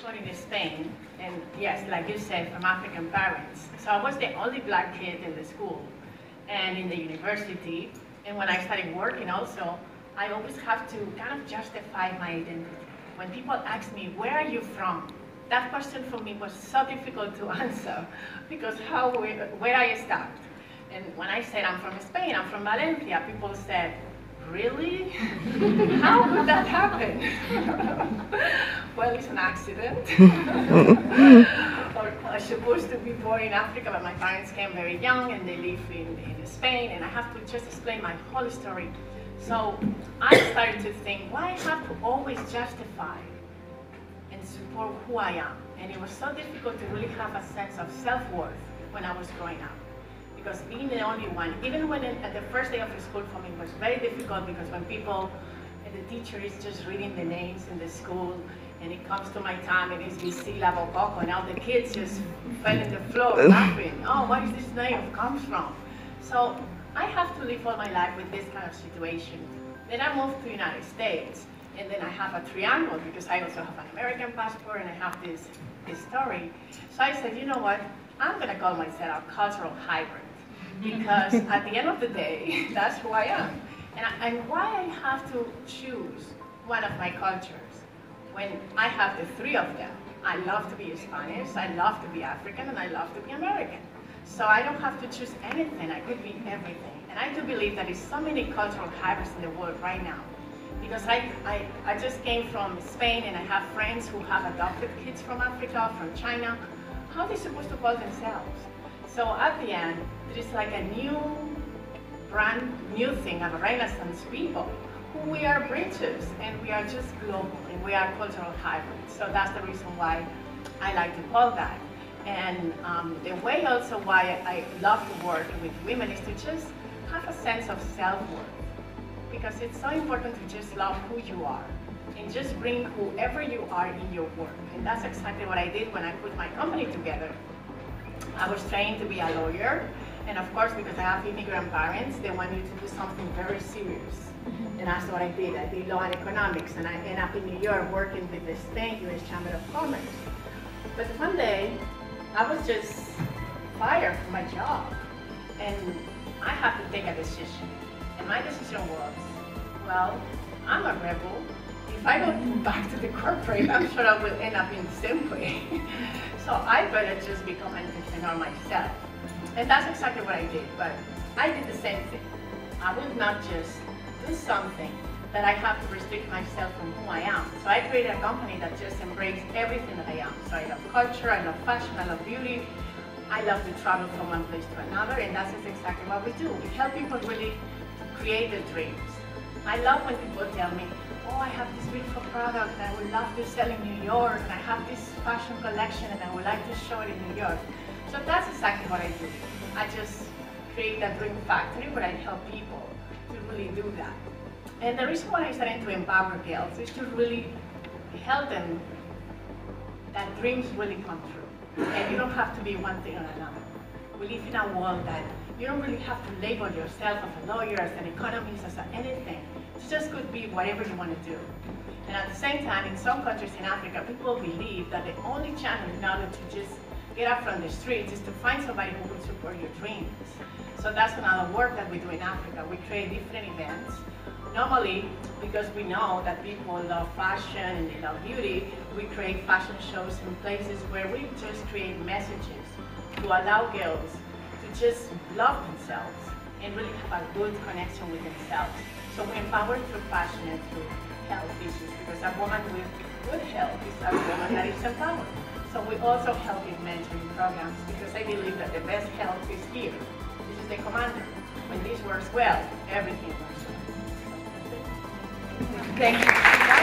born in Spain, and yes, like you said, from African parents. So I was the only black kid in the school and in the university. And when I started working also, I always have to kind of justify my identity. When people ask me, where are you from? That question for me was so difficult to answer because where I start. And when I said I'm from Spain, I'm from Valencia, people said, really? How could that happen? Well, it's an accident. I was supposed to be born in Africa, but my parents came very young and they live in Spain, and I have to just explain my whole story. So I started to think, why I have to always justify and support who I am? And it was so difficult to really have a sense of self-worth when I was growing up. Because being the only one, even when at the first day of the school for me was very difficult, because when people, and the teacher is just reading the names in the school, and it comes to my time and it's Bisila Bokoko, and all the kids just fell in the floor laughing. Oh, what is this name comes from? So I have to live all my life with this kind of situation. Then I moved to the United States, and then I have a triangle because I also have an American passport and I have this story. So I said, you know what? I'm going to call myself a cultural hybrid because at the end of the day, that's who I am. And why I have to choose one of my cultures when I have the three of them. I love to be Spanish, I love to be African, and I love to be American. So I don't have to choose anything, I could be everything. And I do believe that there's so many cultural hybrids in the world right now. Because I just came from Spain and I have friends who have adopted kids from Africa, from China. How are they supposed to call themselves? So at the end, there is like a brand new thing of a Renaissance people, who we are bridges and we are just global and we are cultural hybrids. So that's the reason why I like to call that. And the way also why I love to work with women is to just have a sense of self-worth. Because it's so important to just love who you are and just bring whoever you are in your work. And that's exactly what I did when I put my company together. I was trained to be a lawyer, and of course, because I have immigrant parents, they want you to do something very serious. And that's what I did. I did law and economics, and I ended up in New York working with the state U.S. Chamber of Commerce. But one day, I was just fired from my job, and I had to take a decision. And my decision was, well, I'm a rebel. If I go back to the corporate, I'm sure I will end up in the same way. So I better just become an entrepreneur myself. And that's exactly what I did, but I did the same thing. I would not just do something that I have to restrict myself from who I am. So I created a company that just embraces everything that I am. So I love culture, I love fashion, I love beauty. I love to travel from one place to another, and that's exactly what we do. We help people really create their dreams. I love when people tell me, oh, I have this beautiful product that I would love to sell in New York, and I have this fashion collection and I would like to show it in New York. So that's exactly what I do. I just create that dream factory where I help people to really do that. And the reason why I started to empower girls is to really help them that dreams really come true. And you don't have to be one thing or another. We live in a world that you don't really have to label yourself as a lawyer, as an economist, as anything. It just could be whatever you want to do. And at the same time, in some countries in Africa, people believe that the only channel in order to just get up from the streets is to find somebody who will support your dreams. So that's another work that we do in Africa. We create different events. Normally, because we know that people love fashion and they love beauty, we create fashion shows in places where we just create messages to allow girls to just love themselves and really have a good connection with themselves. So we empower through fashion and through health issues, because a woman with good health is a woman that is empowered. So we also help in mentoring programs, because I believe that the best health is here. This is the commander. When this works well, everything works well. Thank you.